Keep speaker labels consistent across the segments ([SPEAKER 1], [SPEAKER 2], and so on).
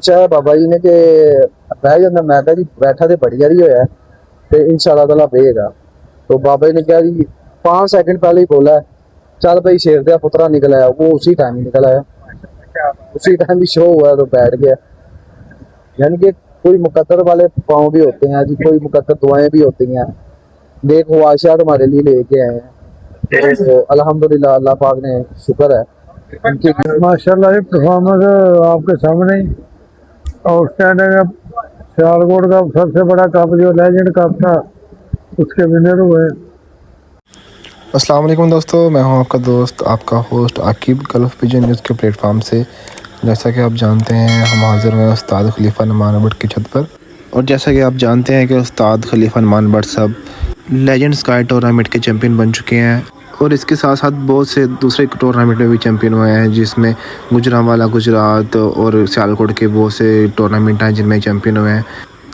[SPEAKER 1] ਚਾਹ ਬਾਬਾ ਜੀ ਨੇ ਕਿ ਬਹਿ ਜਾਂਦਾ। ਮੈਂ ਕਿਹਾ ਜੀ ਬੈਠਾ ਤੇ ਬੜੀ ਵਾਰੀ ਹੋਇਆ ਤੇ इंशाल्लाह ताला बेगा। तो बाबा जी ने कहा जी 5 सेकंड पहले ही बोला चल भाई शेर दिया पुत्रा निकल आया। वो उसी टाइम ही निकल आया, उसी टाइम ही शो हुआ तो बैठ गया। यानी कि कोई मुकद्दर वाले पाँव भी होते हैं जी, कोई मुकद्दर दुआएं भी होती हैं। नेक ख्वाहिशात हमारे लिए लेके आए हैं तो अल्हम्दुलिल्लाह अल्लाह पाक ने शुक्र है उनकी।
[SPEAKER 2] माशाल्लाह ये परफॉर्मेंस आपके सामने ही आउटस्टैंडिंग। सियालकोट का सबसे बड़ा कप जो लेजेंड कप था उसके विनर हुए।
[SPEAKER 3] अस्सलाम वालेकुम दोस्तों, मैं हूं आपका दोस्त आपका host Aqib gulf pigeon news के प्लेटफॉर्म से। जैसा कि आप जानते हैं हम हाजिर हुए उस्ताद खलीफा नुमान भट्ट की छत पर। और जैसा कि आप जानते हैं कि उस्ताद खलीफा नुमान भट्ट साहब लेजेंड स्काई टूर्नामेंट के चैम्पियन बन चुके हैं और इसके साथ साथ बहुत से दूसरे टूर्नामेंट में भी चैम्पियन हुए हैं, जिसमें गुजरांवाला गुजरात और सियालकोट के बहुत से टूर्नामेंट हैं जिनमें चैम्पियन हुए हैं।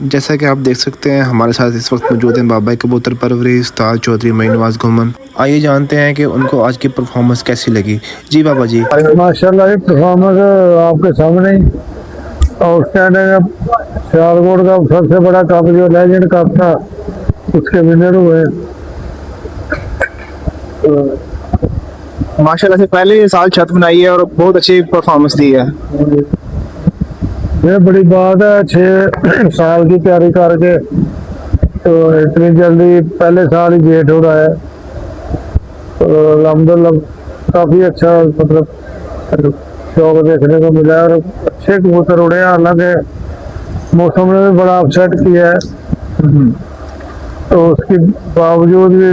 [SPEAKER 3] जैसा कि आप देख सकते हैं हमारे साथ इस वक्त मौजूद हैं बाबा कबूतर परवरी उस्ताद चौधरी मई नवाज घुमन। आइए जानते हैं कि उनको आज की परफॉर्मेंस कैसी लगी। जी बाबा जी।
[SPEAKER 2] माशाल्लाह ये परफॉर्मेंस आपके सामने ही आउटस्टैंडिंग। सियालकोट का सबसे बड़ा कप जो लेजेंड कप था उसके विनर हुए।
[SPEAKER 4] माशाल्लाह से पहले ये साल छत बनाई है और बहुत अच्छी परफॉर्मेंस दी है।
[SPEAKER 2] ये बड़ी बात है, 6 साल की तैयारी करके तो इतनी जल्दी पहले साल ही गेट हो रहा है। तो अल्हम्दुलिल्लाह काफी अच्छा मतलब शौक देखने को मिला है और अच्छे कबूतर उड़े हैं। हालांकि मौसम ने भी बड़ा अपसेट किया है तो उसके बावजूद भी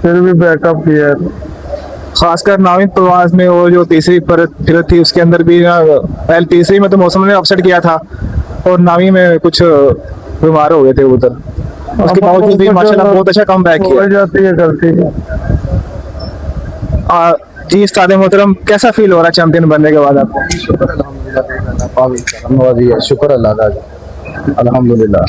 [SPEAKER 2] फिर भी बैकअप किया है।
[SPEAKER 4] खासकर नावी प्रवास में वो जो तीसरी फिरत थी उसके अंदर भी ना, पहले तीसरी में तो मौसम ने अपसेट किया था और नावी में कुछ बीमार हो गए थे उधर। उसके बावजूद भी माशाल्लाह बहुत अच्छा कम बैक किया
[SPEAKER 2] जाती है गलती।
[SPEAKER 4] जी उस्ताद मोहतरम कैसा फील हो रहा है चैंपियन बनने के बाद आपको?
[SPEAKER 1] शुक्र अल्हम्दुलिल्लाह, शुक्र अल्लाह का अल्हम्दुलिल्लाह।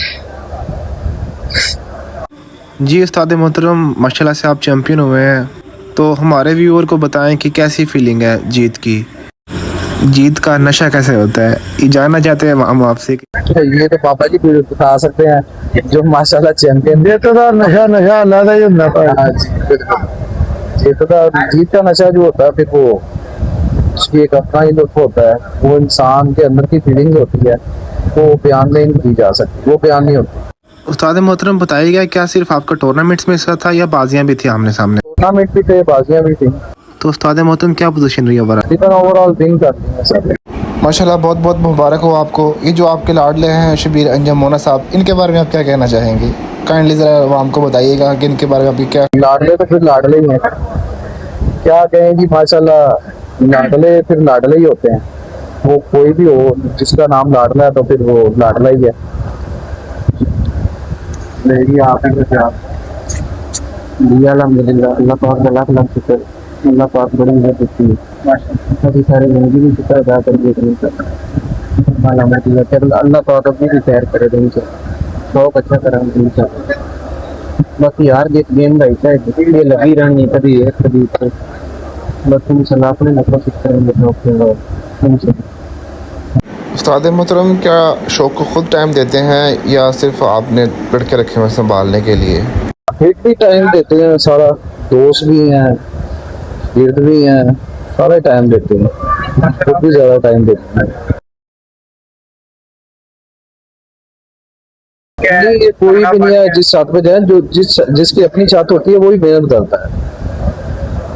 [SPEAKER 3] जी उस्ताद मोहतरम माशाल्लाह से आप चैम्पियन हुए हैं, तो हमारे व्यूअर को बताएं कि कैसी फीलिंग है जीत की। जीत का नशा कैसे होता है ये जानना चाहते हैं हम आपसे।
[SPEAKER 1] ये तो पापा जी भी बता सकते हैं जो माशाल्लाह चैंपियन।
[SPEAKER 2] ये तो नशा नशा अलग ही होता है।
[SPEAKER 1] जीत का नशा जो होता है फिर वो उसकी एक अपना ही लुत्फ होता है। वो इंसान के अंदर की फीलिंग्स होती है, वो बयान नहीं की जा सकती, वो बयान नहीं होती।
[SPEAKER 3] उस्ताद मोहतरम बताइएगा क्या सिर्फ आपका टूर्नामेंट्स में हिस्सा था या बाजियां भी थी आमने सामने?
[SPEAKER 1] टूर्नामेंट भी थे, बाजियां भी थी।
[SPEAKER 3] तो उस्ताद मोहतरम क्या पोजीशन रही है
[SPEAKER 1] ओवरऑल विन करती है सब।
[SPEAKER 3] माशाल्लाह बहुत बहुत मुबारक हो आपको। ये जो आपके लाडले हैं शबीर अंजम मोना साहब, इनके बारे में आप क्या कहना चाहेंगे? काइंडली ज़रा आवाम को बताइएगा कि इनके बारे में आपकी क्या।
[SPEAKER 1] लाडले तो फिर लाडले ही हैं, क्या कहें जी माशाल्लाह। लाडले फिर लाडले ही होते हैं, वो कोई भी हो जिसका नाम लाडला है तो फिर वो लाडला ही है। मेरी आप ही क्या अल्हम्दुलिल्लाह अल्लाह पाक का लाख लाख शुक्र। अल्लाह पाक बड़ी इज्जत देती है। काफी सारे जिंदगी भी शुक्र अदा कर देखने का अल्लाह पाक अपनी भी खैर करे दिन से शौक अच्छा करा दिन से। बाकी यार गेम का हिस्सा है, ये लगी रहनी कभी एक कभी बस तुमसे अपने नफा करेंगे।
[SPEAKER 3] उस्ताद मोहतरम क्या शौक को खुद टाइम देते हैं या सिर्फ आपने लड़के रखे हुए संभालने के लिए?
[SPEAKER 1] फिर भी टाइम देते हैं सारा, दोस्त भी हैं गिर्द भी हैं, सारे टाइम देते हैं, खुद भी ज्यादा टाइम देते हैं। ये कोई भी नहीं है जिस छत पे जाए जो जिसकी अपनी छत होती है वो ही मेहनत करता है।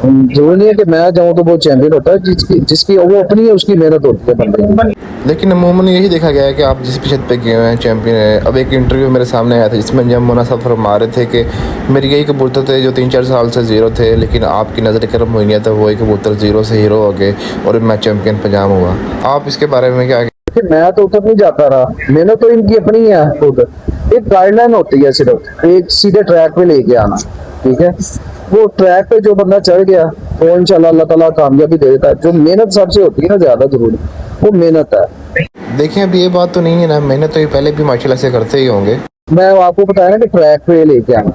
[SPEAKER 1] जरूरी नहीं है कि मैं जाऊं तो वो चैंपियन होता है, जिसकी वो अपनी है उसकी मेहनत होती है बंदे की।
[SPEAKER 3] लेकिन अमूमन यही देखा गया है कि आप जिस छत पे गए हुए हैं चैंपियन है। अब एक इंटरव्यू मेरे सामने आया था जिसमें जब मोना साहब फरमा रहे थे कि मेरे यही कबूतर थे जो 3-4 साल से ज़ीरो थे, लेकिन आपकी नज़र करम हुई नहीं, तो वही कबूतर ज़ीरो से हीरो हो गए और मैं चैंपियन पंजाब हुआ। आप इसके बारे में क्या?
[SPEAKER 1] मैं तो उतर नहीं जाता रहा, मेहनत तो इनकी अपनी है खुद। एक गाइडलाइन होती है सिर्फ एक सीधे ट्रैक पे लेके आना, ठीक है। वो ट्रैक पे जो बंदा चढ़ गया तो इंशाल्लाह अल्लाह ताला कामयाबी दे देता है। जो मेहनत सबसे होती है ना ज्यादा जरूरी, वो मेहनत है।
[SPEAKER 3] देखिए अभी ये बात तो नहीं है ना, मेहनत तो ये पहले भी माशाल्लाह से करते ही होंगे।
[SPEAKER 1] मैं आपको बताया ना कि ट्रैक पे लेके आना,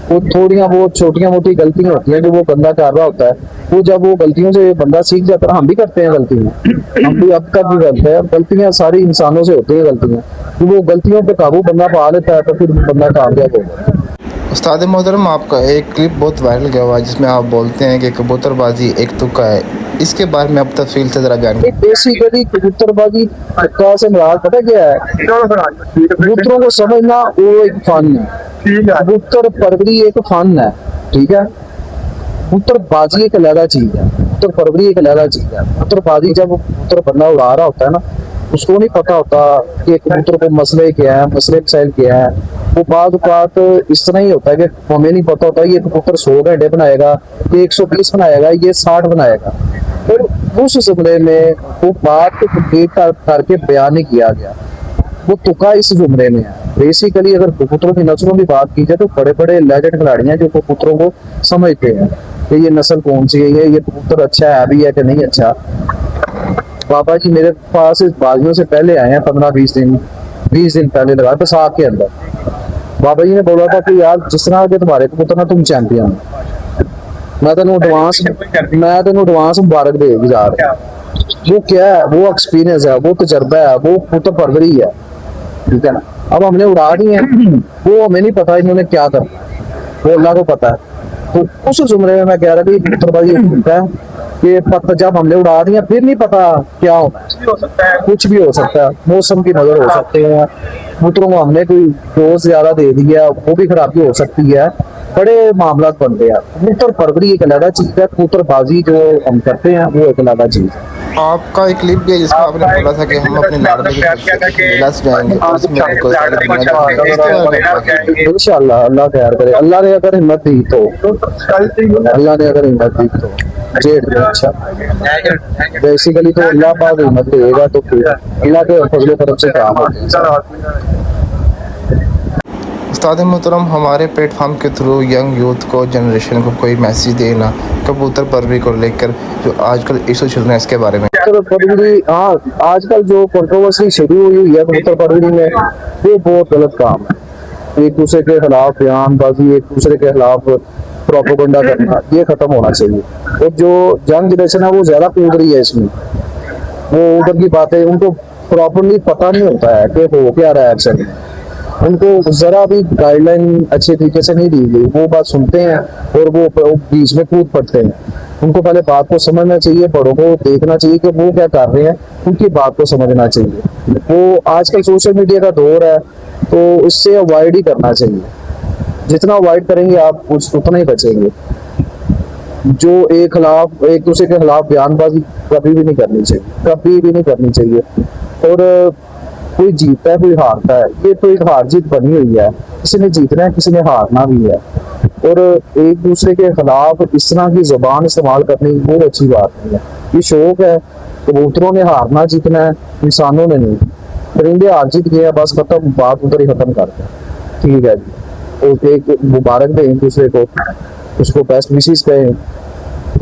[SPEAKER 1] वो थोड़ियाँ बहुत छोटियाँ मोटी गलतियाँ होती हैं जो वो बंदा कर रहा होता है, वो जब वो गलतियों से बंदा सीख जाता है, हम भी करते हैं गलतियाँ, हम भी अब तक भी करते हैं, गलतियाँ सारी इंसानों से होती है गलतियाँ, तो वो गलतियों पे काबू बंदा पा लेता है तो फिर बंदा कामयाब होगा।
[SPEAKER 3] उस्ताद मोहतरम, आपका एक क्लिप बहुत वायरल गया हुआ है जिसमें आप बोलते हैं कि कबूतरबाजी एक तुक्का है, इसके बारे में अब तफसील से ज़रा जान।
[SPEAKER 1] बेसिकली कबूतरबाजी तुक्का से मुराद पता क्या है? कबूतरों को समझना वो एक फन है, कबूतर परवरी एक फन है, ठीक है। कबूतरबाजी एक अलग चीज है, कबूतर परवरी एक अलग चीज है। कबूतरबाजी जब कबूतर बंदा उड़ा रहा होता है ना, उसको नहीं पता होता कि कबूतर को मसले क्या है, मसले मसाइल क्या है। वो बात इस तरह ही होता है कि हमें नहीं पता होता ये कबूतर 100 घंटे बनाएगा, ये 120 बनाएगा, ये 60 बनाएगा। फिर उस जुमले में वो बात को कंप्लीट करके बयान नहीं किया गया, वो तुक्का इस जुमले में है। बेसिकली अगर कबूतरों की नस्लों की बात की जाए तो बड़े बड़े लेजेंड खिलाड़ी हैं जो कबूतरों को समझते हैं कि ये नस्ल कौन सी है, ये कबूतर अच्छा है भी है कि नहीं अच्छा। बाबा जी मेरे पास इस बाजियों से पहले आए हैं, 15-20 दिन पहले लगा बैसाख के अंदर। बाबा जी ने बोला था कि यार जिस तरह के तुम्हारे कबूतर ना तुम चैंपियन हो, मैं तेन एडवांस मुबारक दे जा रहा। वो क्या है? वो एक्सपीरियंस है, वो तजर्बा है, वो कबूतर परवरी है, ठीक है ना। अब हमने उड़ा दी है, वो हमें नहीं पता इन्होंने क्या करना, वो अल्लाह को पता है। तो उस जुमले में मैं कह रहा कि कबूतरबाजी होता है कि पता जब हमने उड़ा दिया फिर नहीं पता क्या होना है, कुछ भी हो सकता है, मौसम की नजर हो सकते हैं, कबूतरों को हमने कोई डोज ज्यादा दे दिया वो भी खराबी हो सकती है, बड़े मामला बनते हैं। कबूतर परवरी एक अलग चीज है, कबूतरबाजी जो हम करते हैं वो एक अलग चीज है।
[SPEAKER 3] आपका एक क्लिप भी है जिसमें आपने बोला था कि हम अपने लाड़ में जाएंगे और उसमें आपको सारे
[SPEAKER 1] इंशाअल्लाह अल्लाह खैर करे, अल्लाह ने अगर हिम्मत दी तो, अल्लाह ने अगर हिम्मत दी तो जेठ में। अच्छा बेसिकली तो अल्लाह पाक हिम्मत देगा तो फिर अल्लाह के फजल करम से काम होगा।
[SPEAKER 3] उस्ताद मोहतरम, हमारे प्लेटफॉर्म के थ्रू यंग यूथ को, जनरेशन को कोई मैसेज देना कबूतर परवरी को लेकर जो आजकल इशू चल रहे हैं इसके बारे में।
[SPEAKER 1] परवरी, हाँ आजकल जो कंट्रोवर्सी शुरू हुई है कबूतर परवरी में, वो बहुत गलत काम है। एक दूसरे के खिलाफ बयानबाजी, एक दूसरे के खिलाफ प्रोपेगेंडा करना, ये खत्म होना चाहिए। और जो यंग जनरेशन है वो ज्यादा कूद रही है इसमें, वो उधर की बातें उनको प्रॉपरली पता नहीं होता है कि हो क्या रहा है एक्शन, उनको जरा भी गाइडलाइन अच्छे तरीके से नहीं दी गई, वो बात सुनते हैं और वो बीच में कूद पड़ते हैं। उनको पहले बात को समझना चाहिए, बड़ों को देखना चाहिए कि वो क्या कर रहे हैं, उनकी बात को समझना चाहिए। वो आजकल सोशल मीडिया का दौर है तो इससे अवॉइड ही करना चाहिए, जितना अवॉइड करेंगे आप उतना ही बचेंगे। जो एक दूसरे के खिलाफ बयानबाजी कभी भी नहीं करनी चाहिए, कभी भी नहीं करनी चाहिए। और कोई जीतता है कोई हारता है, ये तो एक हार जीत बनी हुई है, किसी ने जीतना है किसी ने हारना भी है। और एक दूसरे के खिलाफ इस तरह की जुबान इस्तेमाल करनी वो अच्छी बात नहीं है। ये शौक है, कबूतरों ने हारना जीतना है, इंसानों ने नहीं। परिंदे हार जीत गए, बस खत्म, बात उधर ही खत्म करते हैं, ठीक है जी। और एक मुबारक दें एक दूसरे को, उसको बेस्ट विशेष कहें,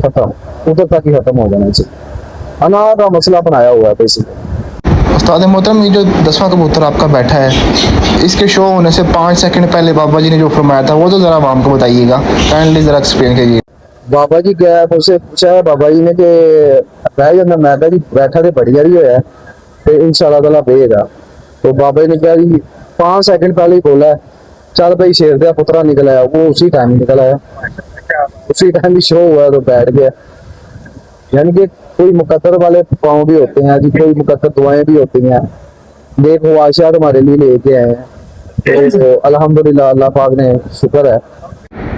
[SPEAKER 1] खत्म, उधर तक ही खत्म हो जाना चाहिए। अनार का मसला बनाया हुआ है बेसिकली।
[SPEAKER 3] उस्ताद मोहतरम, ये जो 10वां कबूतर आपका बैठा है, इसके शो होने से 5 सेकंड पहले बाबा जी ने जो फरमाया था वो तो ज़रा आवाम को बताइएगा, काइंडली ज़रा एक्सप्लेन कीजिए।
[SPEAKER 1] बाबा जी क्या है, मुझसे पूछा है बाबा जी ने कि रह जाना, मैं कहा जी बैठा तो बढ़िया ही होया तो इंशाल्लाह ताला देगा। तो बाबा जी ने कहा जी 5 सेकंड पहले ही बोला है, चल भाई शेर दिया पुतरा निकल आया, वो उसी टाइम निकल आया, उसी टाइम भी शो हुआ तो बैठ गया। यानी कि कोई मुकद्दर वाले पाँव भी होते हैं जी, कोई मुकद्दर दुआएं भी होती हैं। देखो आशा हमारे लिए लेके आए हैं तो अल्हम्दुलिल्लाह, अल्लाह पाक ने शुक्र है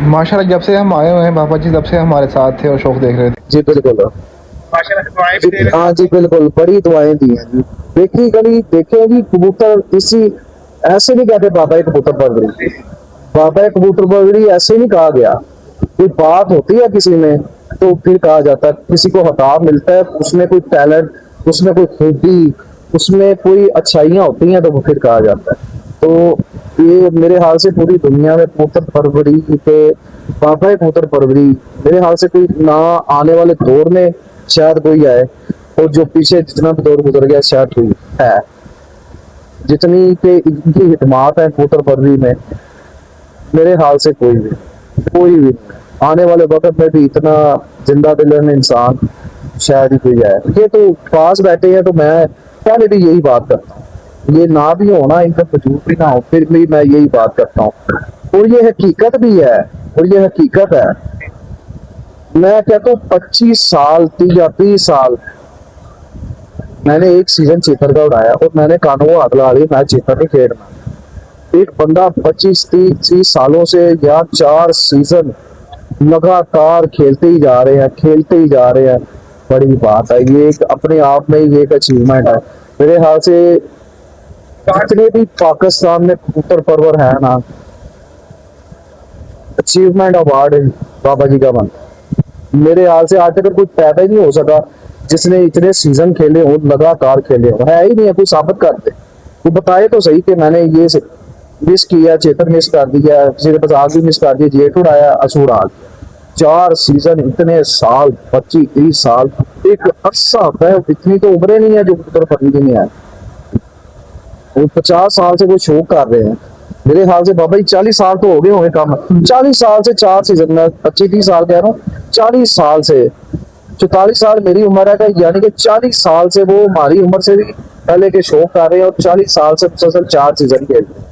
[SPEAKER 3] माशाल्लाह, जब से हम आए हुए हैं बाबा जी तब से हमारे साथ थे और शौक देख रहे थे।
[SPEAKER 1] जी बिल्कुल, हाँ जी बिल्कुल, बड़ी दुआएं दी हैं जी। बेसिकली देखे जी, कबूतर इसी ऐसे नहीं कहते बाबा कबूतर परवरी, बाबा कबूतर परवरी ऐसे नहीं कहा गया। कोई बात होती है किसी में तो फिर कहा जाता है, किसी को हताब मिलता है, उसमें कोई टैलेंट, उसमें कोई खूबी, उसमें कोई अच्छाइयाँ होती हैं तो वो फिर कहा जाता है। तो ये मेरे हाल से पूरी दुनिया में कबूतर परवरी के बाबा कबूतर परवरी मेरे हाल से कोई ना आने वाले दौर में शायद कोई आए, और जो पीछे जितना भी दौर गुजर गया शायद कोई है, जितनी के इनकी हिदमात है कबूतर परवरी में मेरे हाल से कोई भी। कोई भी नहीं। आने वाले वक्त में भी इतना जिंदा दिल इंसान शायद ही कोई है। ये तो पास बैठे हैं तो मैं पहले भी यही बात करता हूँ, ये ना भी होना इनका वजूद भी ना हो फिर भी मैं यही बात करता हूँ, और ये हकीकत भी है, और ये हकीकत है। मैं कहता हूँ 25 साल 30 साल मैंने एक सीजन चेतर का उड़ाया और मैंने कानों को हाथ लगा दी, मैं चेतर नहीं खेलना। एक बंदा 25-30 सालों से या 4 सीजन लगातार खेलते ही जा रहे हैं, खेलते ही जा रहे हैं, बड़ी बात है। ये एक अपने आप में ये एक अचीवमेंट है मेरे ख्याल से। जितने भी पाकिस्तान में कबूतर परवर है ना, अचीवमेंट अवार्ड बाबा जी का बन, मेरे ख्याल से आज तक कोई पैदा ही नहीं हो सका जिसने इतने सीजन खेले हो, लगातार खेले हो, है ही नहीं है। कोई साबित कर दे, कोई बताए तो सही कि मैंने ये मिस किया, चेतन मिस कर दिया, किसी ने बजाक भी मिस कर दिया, जेठ उड़ाया, असूड़ा 4 सीजन, इतने साल, 25-30 साल, एक अरसा होता है। इतनी तो उम्रें नहीं है जो कबूतर पकड़ी नहीं है। वो 50 साल से वो शो कर रहे हैं। मेरे ख्याल से बाबा जी 40 साल तो हो गए होंगे काम। 40 साल से 4 सीजन में, 25-30 साल कह रहा हूँ, 40 साल से 44 साल मेरी उम्र है, यानी कि 40 साल से वो हमारी उम्र से भी पहले के शो कर रहे हैं, और 40 साल से मुसलसल 4 सीजन खेल रहे हैं।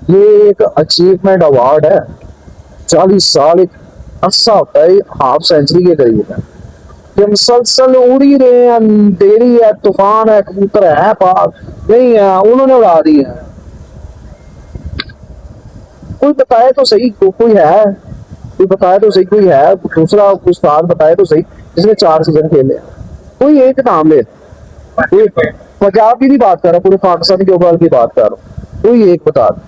[SPEAKER 1] ये एक अचीवमेंट अवार्ड है। 40 साल एक अरसा होता है, हाफ सेंचुरी के करीब है, कि मुसलसल उड़ ही रहे हैं। अंधेरी है, तूफान है, कबूतर है पास नहीं है, उन्होंने उड़ा दी है। कोई बताए तो सही, कोई है, कोई बताए तो सही, कोई है दूसरा उस्ताद बताए तो सही जिसने 4 सीजन खेले। कोई एक नाम ले, कोई पंजाब की नहीं बात कर रहा, पूरे पाकिस्तान के ओवरऑल की बात कर रहा हूँ, कोई एक बता दे।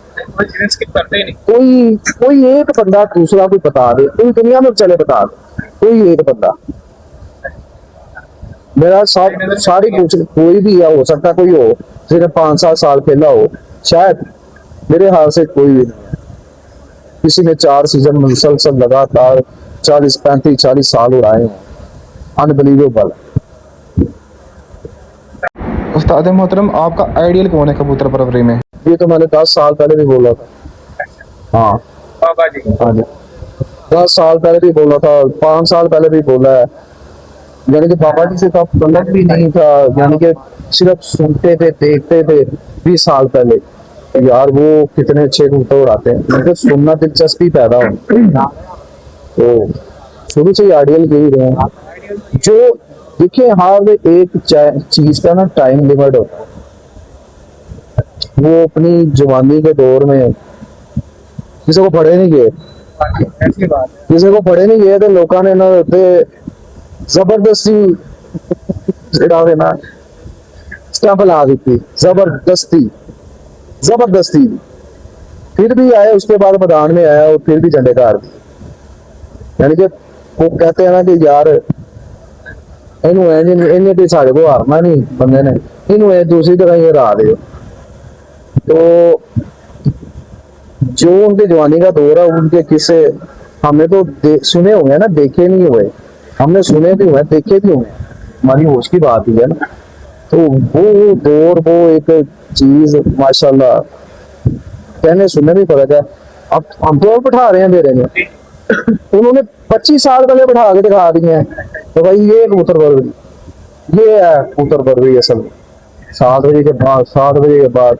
[SPEAKER 1] कोई एक बंदा दूसरा कोई बता दे, कोई दुनिया में चले बता दे, कोई एक बंदा। मेरा सारी पूछ, कोई भी है, हो सकता कोई हो जिसने 5-7 साल खेला हो, शायद, मेरे हाल से कोई भी नहीं है। किसी ने 4 सीजन मुसलसल लगातार 40-35-40 साल उड़ाए हैं, अनबिलीवेबल।
[SPEAKER 3] उस्ताद मोहतरम, आपका आइडियल कौन है कबूतर परवरी में?
[SPEAKER 1] ये तो मैंने 10 साल पहले भी बोला था। हाँ
[SPEAKER 4] बाबा जी,
[SPEAKER 1] हाँ जी, 10 साल पहले भी बोला था, 5 साल पहले भी बोला है। यानी कि बाबा जी से तो गलत भी नहीं था, यानी कि सिर्फ सुनते थे, देखते थे 20 साल पहले यार वो कितने अच्छे कबूतर उड़ाते हैं, मुझे सुनना दिलचस्पी पैदा हो, तो शुरू से ही आइडियल यही रहे हैं। जो देखिए, हर एक चीज का ना टाइम लिमिट होता है। वो अपनी जवानी के दौर में किसी को पढ़े नहीं गए, किसी को पढ़े नहीं गए, तो लोगों ने ना जबरदस्ती ना स्टैंप ला दी थी, जबरदस्ती फिर भी आए, उसके बाद मैदान में आया और फिर भी झंडे गाड़ दिए। यानी कि वो कहते हैं ना कि यार इन्हें साढ़े को हारना नहीं बंदे ने, इन्हें दूसरी जगह ये हरा दे। तो जो उनके जवानी का दौर है, उनके किस्से हमने तो सुने हुए हैं ना, देखे नहीं हुए। हमने सुने भी हुए, देखे भी हुए, हमारी होश की बात ही है ना। तो वो दौर, वो एक चीज माशाल्लाह कहने सुनने भी फर्क है। अब हम तो बैठा रहे हैं मेरे में, उन्होंने 25 साल पहले बैठा के दिखा दिए हैं। तो भाई ये कबूतर परवरी, ये है कबूतर परवरी असल में। 7 बजे के बाद, 7 बजे के बाद।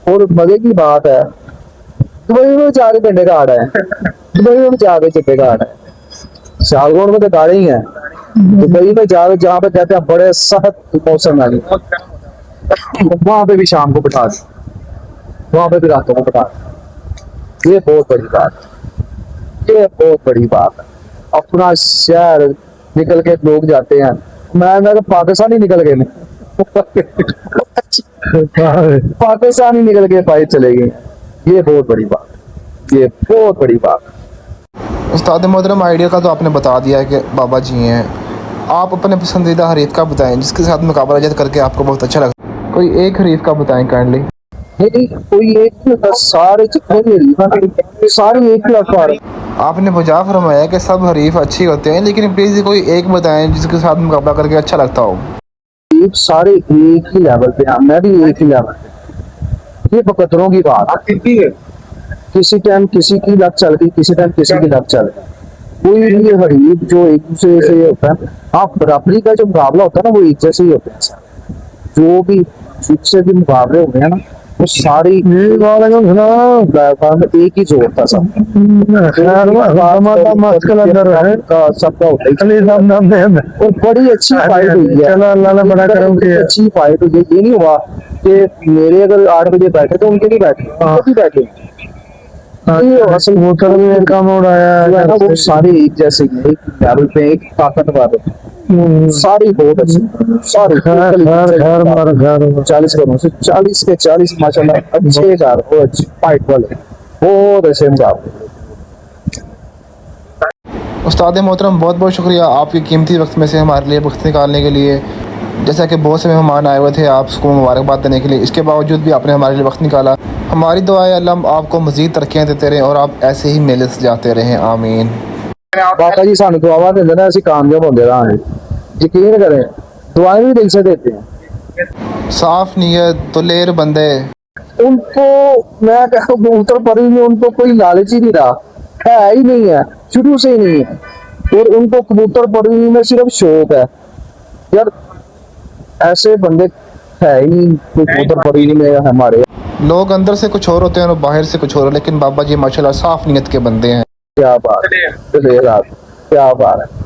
[SPEAKER 1] और मजे की बात है, दुबई में जाके डंडे का आड़ा है, दुबई में जाके चिट्टे का आड़ा है। सियालकोट में तो गाड़े ही है, दुबई में जाके जहाँ पे कहते हैं बड़े सख्त मौसम है, वहां पे भी शाम को बैठा दे, वहां पे भी रातों को बैठा दे। ये बहुत बड़ी बात है, ये बहुत बड़ी बात है। अपना शहर निकल के लोग जाते हैं, मैं पाकिस्तान ही निकल गए, पाकिस्तान ही निकल के पाए चले गए। ये बहुत बड़ी बात, ये बहुत बड़ी बात।
[SPEAKER 3] उस्ताद मोहतरम, आइडिया का तो आपने बता दिया है कि बाबा जी हैं। आप अपने पसंदीदा हरीफ का बताएं जिसके साथ मुकाबला जद करके आपको बहुत अच्छा लगा। कोई एक हरीफ का बताएं काइंडली।
[SPEAKER 1] नहीं, कोई एक, सारे जितने भी हरीफ हैं सारे एक ही अखबार।
[SPEAKER 3] आपने वजह फरमाया कि सब हरीफ अच्छी होते हैं, लेकिन प्लीज़ कोई एक बताएं जिसके साथ मुकाबला करके अच्छा लगता हो।
[SPEAKER 1] सारे एक ही लेवल पे हैं, मैं भी एक ही लेवल पे। ये बकतरों की बात है, किसी टाइम किसी की लत चल गई, किसी टाइम किसी की लत चल गई। कोई भी ये हरीफ जो एक दूसरे से होता है, हाँ बराबरी का जो मुकाबला होता है ना वो एक जैसे ही होता है। जो भी जिससे भी मुकाबले होते हैं ना वो सारी
[SPEAKER 2] वालेकुम सलाम।
[SPEAKER 1] प्लेटफॉर्म में एक ही जोर था सब
[SPEAKER 2] खैर हमारा मस्कल अंदर है
[SPEAKER 1] का सबका होता ही।
[SPEAKER 2] अली साहब नाम दे
[SPEAKER 1] और बड़ी अच्छी फाइट हुई है,
[SPEAKER 2] चलो अल्लाह ने बड़ा करम
[SPEAKER 1] बड़ी
[SPEAKER 2] किया।
[SPEAKER 1] अच्छी फाइट हुई है। ये नहीं हुआ कि मेरे अगर 8 बजे बैठे तो उनके नहीं बैठे, उनके भी बैठे। ये असल
[SPEAKER 2] कबूतर भी एक काम उड़ाया
[SPEAKER 1] जो है ना वो
[SPEAKER 2] है।
[SPEAKER 1] सारे एक जैसे ही, एक लेवल पे, एक ताकतवर सारी बहुत अच्छी, सारी
[SPEAKER 2] खैर खैर मार खैर
[SPEAKER 1] 40 करोड़ से 40 के 40 माशाल्लाह अच्छे कार, वो अच्छी फाइट वाले, बहुत अच्छे मुकाबले।
[SPEAKER 3] उस्ताद मोहतरम, बहुत बहुत शुक्रिया आपके कीमती वक्त में से हमारे लिए वक्त निकालने के लिए। जैसा कि बहुत से मेहमान आए हुए थे आपको मुबारकबाद देने के लिए, इसके बावजूद भी आपने हमारे लिए वक्त निकाला। हमारी दुआ है अल्लाह आपको मज़ीद तरक्कियाँ देते रहें और आप ऐसे ही मेले से जाते रहें, आमीन।
[SPEAKER 1] बाबा जी सानू दुआवा देंगे ना, ਅਸੀਂ कामयाब होंगे रहांगे, यकीन करें, दुआएं भी दिल से देते हैं।
[SPEAKER 3] साफ नीयत दलेर बंदे।
[SPEAKER 1] उनको मैं कह रहा हूँ कबूतर परी में उनको कोई लालच ही नहीं रहा, है ही नहीं है, शुरू से ही नहीं है। और उनको कबूतर परी में सिर्फ शौक है यार, ऐसे बंदे है ही नहीं कोई कबूतर परी में हमारे।
[SPEAKER 3] लोग अंदर से कुछ और होते हैं और बाहर से कुछ और, लेकिन बाबा जी माशाल्लाह साफ नीयत के बंदे हैं।
[SPEAKER 1] क्या बात है, क्या बात है।